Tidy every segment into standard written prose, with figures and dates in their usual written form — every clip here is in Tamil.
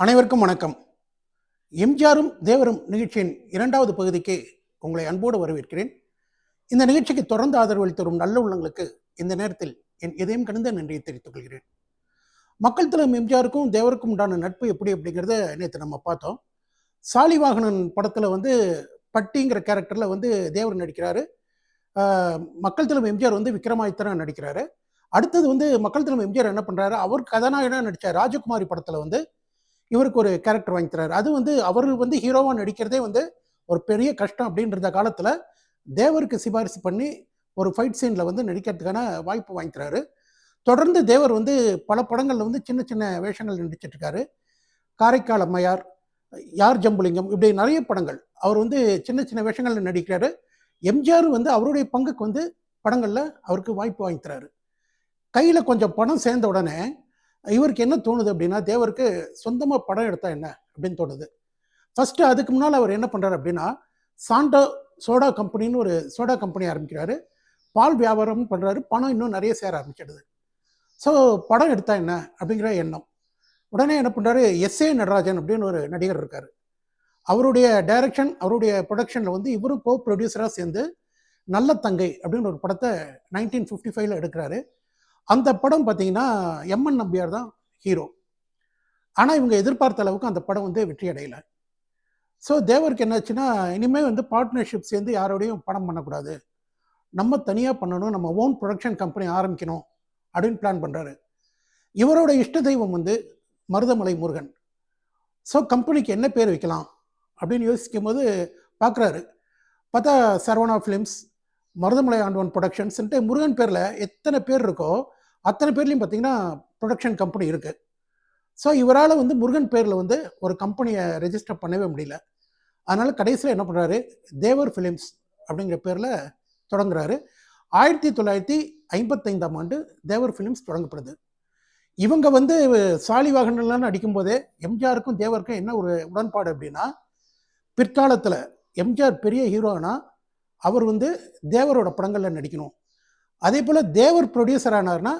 அனைவருக்கும் வணக்கம். எம்ஜிஆரும் தேவரும் நிகழ்ச்சியின் 2வது பகுதிக்கு உங்களை அன்போடு வரவேற்கிறேன். இந்த நிகழ்ச்சிக்கு தொடர்ந்து ஆதரவு அளித்து வரும் நல்ல உள்ளங்களுக்கு இந்த நேரத்தில் என் இதயம் கனிந்த நன்றியை தெரிவித்துக் கொள்கிறேன். மக்கள் தலைவர் எம்ஜிஆருக்கும் தேவருக்கும் உண்டான நட்பு எப்படி அப்படிங்கிறத நேற்று நம்ம பார்த்தோம். சாலிவாகனன் படத்தில் பட்டிங்கிற கேரக்டரில் தேவர் நடிக்கிறாரு. மக்கள் தலைவர் எம்ஜிஆர் விக்ரமாதித்தனா நடிக்கிறாரு. அடுத்தது மக்கள் தலைவர் எம்ஜிஆர் என்ன பண்ணுறாரு, அவர் கதாநாயகனாக நடித்த ராஜகுமாரி படத்தில் இவருக்கு ஒரு கேரக்டர் வாங்கி தராரு. அது அவர்கள் ஹீரோவா நடிக்கிறதே ஒரு பெரிய கஷ்டம் அப்படின்ற காலத்துல தேவருக்கு சிபாரிசு பண்ணி ஒரு ஃபைட் சீன்ல நடிக்கிறதுக்கான வாய்ப்பு வாங்கி தராரு. தொடர்ந்து தேவர் பல படங்கள்ல சின்ன சின்ன வேஷங்கள் நடிச்சிட்டு இருக்காரு. காரைக்கால் அம்மையார், யார் ஜம்புலிங்கம், இப்படி நிறைய படங்கள் அவர் சின்ன சின்ன வேஷங்கள்ல நடிக்கிறாரு. எம்ஜிஆர் அவருடைய பங்குக்கு படங்கள்ல அவருக்கு வாய்ப்பு வாங்கி தராரு. கையில கொஞ்சம் பணம் சேர்ந்த உடனே இவருக்கு என்ன தோணுது அப்படின்னா, தேவருக்கு சொந்தமாக படம் எடுத்தா என்ன அப்படின்னு தோணுது. ஃபர்ஸ்ட் அதுக்கு முன்னால் அவர் என்ன பண்ணுறாரு அப்படின்னா, சாண்டோ சோடா கம்பெனின்னு ஒரு சோடா கம்பெனி ஆரம்பிக்கிறாரு. பால் வியாபாரம் பண்ணுறாரு. பணம் இன்னும் நிறைய சேர ஆரம்பிச்சிடுது. ஸோ படம் எடுத்தா என்ன அப்படிங்கிற எண்ணம். உடனே என்ன பண்ணுறாரு, எஸ்ஏ நடராஜன் அப்படின்னு ஒரு நடிகர் இருக்கார். அவருடைய டைரக்ஷன், அவருடைய ப்ரொடக்ஷனில் இவரும் கோ ப்ரொடியூசராக சேர்ந்து நல்ல தங்கை அப்படின்னு ஒரு படத்தை 1955 எடுக்கிறாரு. அந்த படம் பார்த்தீங்கன்னா எம்என் நம்பியார் தான் ஹீரோ. ஆனால் இவங்க எதிர்பார்த்த அளவுக்கு அந்த படம் வெற்றி அடையலை. ஸோ தேவருக்கு என்னாச்சுன்னா, இனிமேல் பார்ட்னர்ஷிப் சேர்ந்து யாரோடையும் படம் பண்ணக்கூடாது, நம்ம தனியாக பண்ணணும், நம்ம ஓன் ப்ரொடக்ஷன் கம்பெனி ஆரம்பிக்கணும் அப்படின்னு பிளான் பண்ணுறாரு. இவரோட இஷ்ட தெய்வம் மருதமலை முருகன். ஸோ கம்பெனிக்கு என்ன பேர் வைக்கலாம் அப்படின்னு யோசிக்கும் போது பார்க்குறாரு. பார்த்தா சரவணா ஃபிலிம்ஸ், மருதமலை ஆண்டவன் ப்ரொடக்ஷன்ஸ்ன்ட்டு முருகன் பேரில் எத்தனை பேர் இருக்கோ அத்தனை பேர்லையும் பார்த்தீங்கன்னா ப்ரொடக்ஷன் கம்பெனி இருக்குது. ஸோ இவரால் முருகன் பேரில் ஒரு கம்பெனியை ரெஜிஸ்டர் பண்ணவே முடியல. அதனால் கடைசியில் என்ன பண்ணுறாரு, தேவர் ஃபிலிம்ஸ் அப்படிங்கிற பேரில் தொடங்குறாரு. 1955ஆம் ஆண்டு தேவர் ஃபிலிம்ஸ் தொடங்கப்படுது. இவங்க சாலிவாகனெல்லாம் நடிக்கும்போதே எம்ஜிஆருக்கும் தேவருக்கும் என்ன ஒரு உடன்பாடு அப்படின்னா, பிற்காலத்தில் எம்ஜிஆர் பெரிய ஹீரோனா அவர் தேவரோட படங்களில் நடிக்கணும், அதே போல் தேவர் ப்ரொடியூசர் ஆனார்னா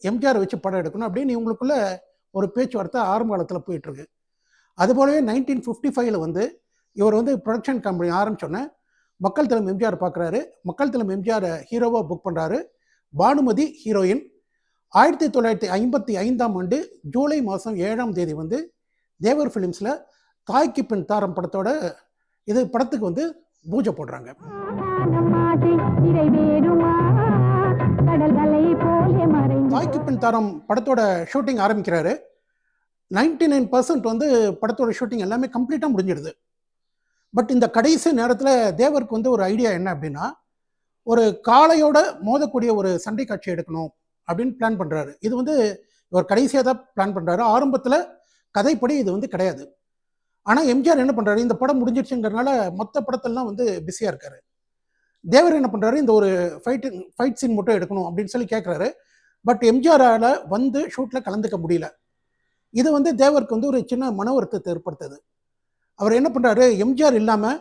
எம்ஜிஆர் வச்சு படம் எடுக்கணும் அப்படின்னு இவங்களுக்குள்ள ஒரு பேச்சுவார்த்தை ஆரம்ப காலத்தில் போயிட்டுருக்கு. அதுபோலவே 1955 இவர் ப்ரொடக்ஷன் கம்பெனி ஆரம்பிச்சோன்னே மக்கள் தலைவர் எம்ஜிஆர் பார்க்குறாரு. மக்கள் தலைவர் எம்ஜிஆரை ஹீரோவாக புக் பண்ணுறாரு. பானுமதி ஹீரோயின். 1955ஆம் ஆண்டு ஜூலை மாதம் 7ஆம் தேதி தேவர் ஃபிலிம்ஸில் தாய்க்கு பின் தாரம் படத்தோட இது படத்துக்கு பூஜை போடுறாங்க. தாய்க்கு பின் தாரம் படத்தோட ஷூட்டிங் ஆரம்பிக்கிறாரு. 99% படத்தோட ஷூட்டிங் எல்லாமே கம்ப்ளீட்டாக முடிஞ்சிடுது. பட் இந்த கடைசி நேரத்தில் தேவருக்கு ஒரு ஐடியா என்ன அப்படின்னா, ஒரு காளையோட மோதக்கூடிய ஒரு சண்டை காட்சி எடுக்கணும் அப்படின்னு பிளான் பண்ணுறாரு. இது இவர் கடைசியாக தான் பிளான் பண்ணுறாரு. ஆரம்பத்தில் கதைப்படி இது கிடையாது. ஆனால் எம்ஜிஆர் என்ன பண்ணுறாரு, இந்த படம் முடிஞ்சிடுச்சுங்கிறதுனால மொத்த படத்தெல்லாம் பிஸியாக இருக்காரு. தேவர் என்ன பண்ணுறாரு, இந்த ஒரு ஃபைட் சீன் மட்டும் எடுக்கணும் அப்படின்னு சொல்லி கேட்குறாரு. பட் எம்ஜிஆரால் ஷூட்டில் கலந்துக்க முடியல. இது தேவருக்கு ஒரு சின்ன மன வருத்தத்தை ஏற்படுத்துது. அவர் என்ன பண்ணுறாரு, எம்ஜிஆர் இல்லாமல்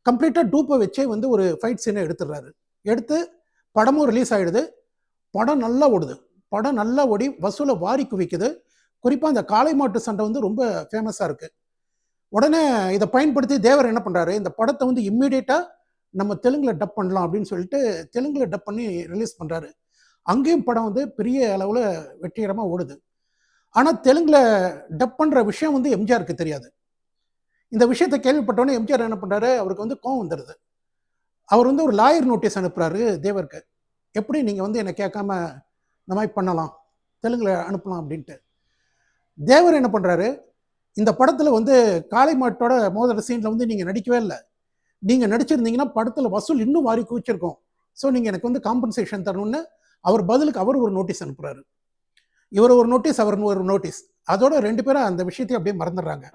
கம்ப்ளீட்டாக டூப்பை வச்சே ஒரு ஃபைட் சீனை எடுத்துடுறாரு. எடுத்து படமும் ரிலீஸ் ஆகிடுது. படம் நல்லா ஓடுது. படம் நல்லா ஓடி வசூலை வாரி குவிக்குது. குறிப்பாக அந்த காளை மாட்டு சண்டை ரொம்ப ஃபேமஸாக இருக்குது. உடனே இதை பயன்படுத்தி தேவர் என்ன பண்ணுறாரு, இந்த படத்தை இம்மீடியட்டாக நம்ம தெலுங்கில் டப் பண்ணலாம் அப்படின்னு சொல்லிட்டு தெலுங்கில் டப் பண்ணி ரிலீஸ் பண்ணுறாரு. அங்கேயும் படம் பெரிய அளவில் வெற்றிகரமாக ஓடுது. ஆனால் தெலுங்கில் டப் பண்ணுற விஷயம் எம்ஜிஆருக்கு தெரியாது. இந்த விஷயத்தை கேள்விப்பட்டோன்னே எம்ஜிஆர் என்ன பண்ணுறாரு, அவருக்கு கோவம் வந்துடுது. அவர் ஒரு லாயர் நோட்டீஸ் அனுப்புகிறாரு தேவருக்கு. எப்படி நீங்கள் என்னை கேட்காம இந்த மாதிரி பண்ணலாம், தெலுங்கில் அனுப்பலாம் அப்படின்ட்டு. தேவர் என்ன பண்ணுறாரு, இந்த படத்தில் காளை மாட்டோட மோதிர சீனில் நீங்கள் நடிக்கவே இல்லை. நீங்கள் நடிச்சிருந்தீங்கன்னா படத்தில் வசூல் இன்னும் வாரி குவிச்சிருக்கோம். ஸோ நீங்கள் எனக்கு காம்பன்சேஷன் தரணும்னு அவர் பதிலுக்கு அவர் ஒரு நோட்டீஸ் அனுப்புகிறாரு. இவர் ஒரு நோட்டீஸ், அவர் ஒரு நோட்டீஸ். அதோட 2 பேரும் அந்த விஷயத்தையும் அப்படியே மறந்துடுறாங்க.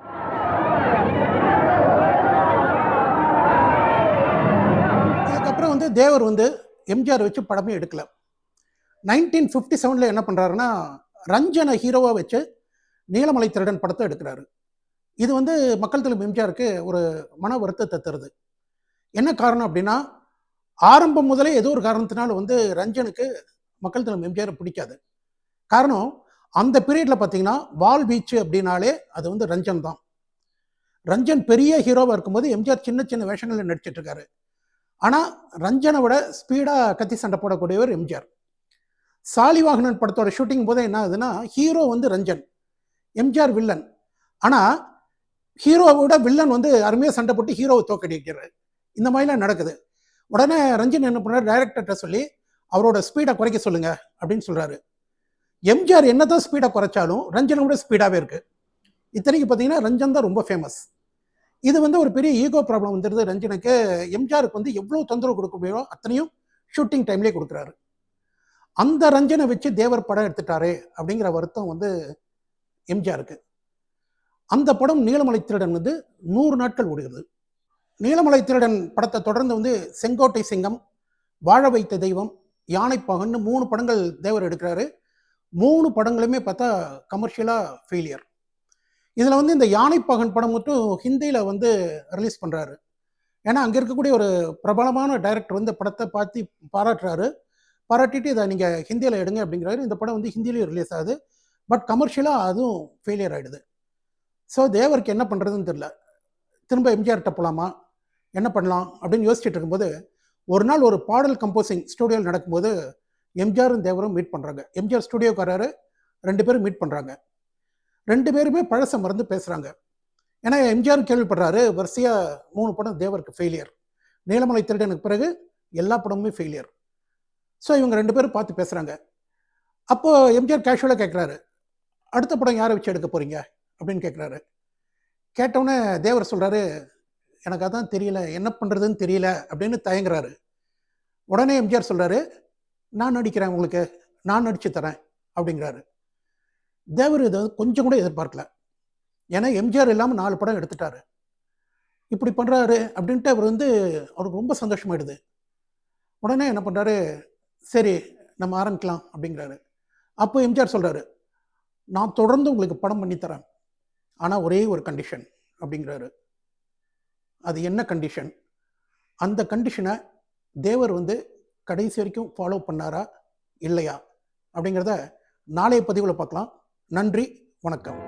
இதுக்கப்புறம் தேவர் எம்ஜிஆர் வச்சு படமே எடுக்கல. 1957 என்ன பண்ணுறாருன்னா, ரஞ்சனை ஹீரோவாக வச்சு நீலமலை திருடன் படத்தை எடுக்கிறாரு. இது மக்கள் தலைவர் எம்ஜிஆருக்கு ஒரு மன வருத்தத்தை தருது. என்ன காரணம் அப்படின்னா, ஆரம்பம் முதலே ஏதோ ஒரு காரணத்தினால ரஞ்சனுக்கு மக்கள் தலைவர் எம்ஜிஆர் பிடிக்காது. காரணம், அந்த பீரியட்ல பார்த்தீங்கன்னா வால் வீச்சு அப்படின்னாலே அது வந்து ரஞ்சன் தான். ரஞ்சன் பெரிய ஹீரோவாக இருக்கும்போது எம்ஜிஆர் சின்ன சின்ன வேஷங்களில் நடிச்சிட்டு இருக்காரு. ஆனால் ரஞ்சனை விட ஸ்பீடாக கத்தி சண்டை போடக்கூடியவர் எம்ஜிஆர். சாலிவாகனன் படத்தோட ஷூட்டிங் போதே என்ன ஆகுதுன்னா, ஹீரோ வந்து ரஞ்சன், எம்ஜிஆர் வில்லன். ஆனால் ஹீரோவை விட வில்லன் வந்து அருமையாக சண்டை போட்டு ஹீரோவை தோக்கடிக்கிறார். இந்த மாதிரிலாம் நடக்குது. உடனே ரஞ்சன் என்ன பண்ணார், டைரக்டர்கிட்ட சொல்லி அவரோட ஸ்பீடை குறைக்க சொல்லுங்க அப்படின்னு சொல்றாரு. எம்ஜிஆர் என்னதான் ஸ்பீடை குறைச்சாலும் ரஞ்சனை விட ஸ்பீடாகவே இருக்கு. இத்தனைக்கு பார்த்தீங்கன்னா ரஞ்சன் தான் ரொம்ப ஃபேமஸ். இது வந்து ஒரு பெரிய ஈகோ ப்ராப்ளம் வந்துடுது ரஞ்சனுக்கு. எம்ஜிஆருக்கு வந்து எவ்வளோ தொந்தரவு கொடுக்க முடியும் அத்தனையும் ஷூட்டிங் டைம்லேயே கொடுக்குறாரு. அந்த ரஞ்சனை வச்சு தேவர் படம் எடுத்துட்டாரே அப்படிங்கிற வருத்தம் வந்து எம்ஜிஆருக்கு. அந்த படம் நீலமலை திருடன் வந்து 100 நாட்கள் ஓடுகிறது. நீலமலை திருடன் படத்தை தொடர்ந்து வந்து செங்கோட்டை சிங்கம், வாழ வைத்த தெய்வம், யானைப்பாகன்னு 3 படங்கள் தேவர் எடுக்கிறாரு. 3 படங்களுமே பார்த்தா கமர்ஷியலாக ஃபெயிலியர். இதில் வந்து இந்த யானைப்பாகன் படம் மட்டும் ஹிந்தியில் வந்து ரிலீஸ் பண்ணுறாரு. ஏன்னா அங்கே இருக்கக்கூடிய ஒரு பிரபலமான டைரக்டர் வந்து படத்தை பார்த்து பாராட்டுறாரு. பாராட்டிட்டு இதை நீங்கள் ஹிந்தியில் எடுங்க அப்படிங்கிறாரு. இந்த படம் வந்து ஹிந்திலையும் ரிலீஸ் ஆகுது. பட் கமர்ஷியலாக அதுவும் ஃபெயிலியர் ஆகிடுது. ஸோ தேவருக்கு என்ன பண்ணுறதுன்னு தெரியல. திரும்ப எம்ஜிஆர்கிட்ட போகலாமா, என்ன பண்ணலாம் அப்படின்னு யோசிச்சுட்டு இருக்கும்போது ஒரு நாள் ஒரு பாடல் கம்போசிங் ஸ்டூடியோவில் நடக்கும்போது எம்ஜிஆரும் தேவரும் மீட் பண்ணுறாங்க. எம்ஜிஆர் ஸ்டூடியோக்காரரு 2 பேரும் மீட் பண்ணுறாங்க. 2 பேருமே பழச மறந்து பேசுகிறாங்க. ஏன்னா எம்ஜிஆர் கேள்விப்படுறாரு, வரிசையாக 3 படம் தேவருக்கு ஃபெயிலியர், நீலமலை திருடனுக்கு பிறகு எல்லா படமுமே ஃபெயிலியர். ஸோ இவங்க 2 பேரும் பார்த்து பேசுகிறாங்க. அப்போது எம்ஜிஆர் கேஷுவலாக கேட்குறாரு, அடுத்த படம் யாரை வச்சு எடுக்க போகிறீங்க அப்படின்னு கேட்குறாரு. கேட்டவுடனே தேவர் சொல்கிறாரு, எனக்கு அதான் தெரியல, என்ன பண்ணுறதுன்னு தெரியல அப்படின்னு தயங்குறாரு. உடனே எம்ஜிஆர் சொல்கிறாரு, நான் நடிக்கிறேன், உங்களுக்கு நான் நடித்து தரேன் அப்படிங்கிறாரு. தேவர் இதை கொஞ்சம் கூட எதிர்பார்க்கல. ஏன்னா எம்ஜிஆர் இல்லாமல் 4 படம் எடுத்துட்டாரு. இப்படி பண்ணுறாரு அப்படின்ட்டு அவர் வந்து அவருக்கு ரொம்ப சந்தோஷமாயிடுது. உடனே என்ன பண்ணுறாரு, சரி நம்ம ஆரம்பிக்கலாம் அப்படிங்கிறாரு. அப்போ எம்ஜிஆர் சொல்கிறாரு, நான் தொடர்ந்து உங்களுக்கு படம் பண்ணித்தரேன், ஆனால் ஒரே ஒரு கண்டிஷன் அப்படிங்கிறாரு. அது என்ன கண்டிஷன்? அந்த கண்டிஷனை தேவர் வந்து கடைசி வரைக்கும் ஃபாலோ பண்ணாரா இல்லையா அப்படிங்கிறத நாளைய பதிவில் பார்க்கலாம். நன்றி, வணக்கம்.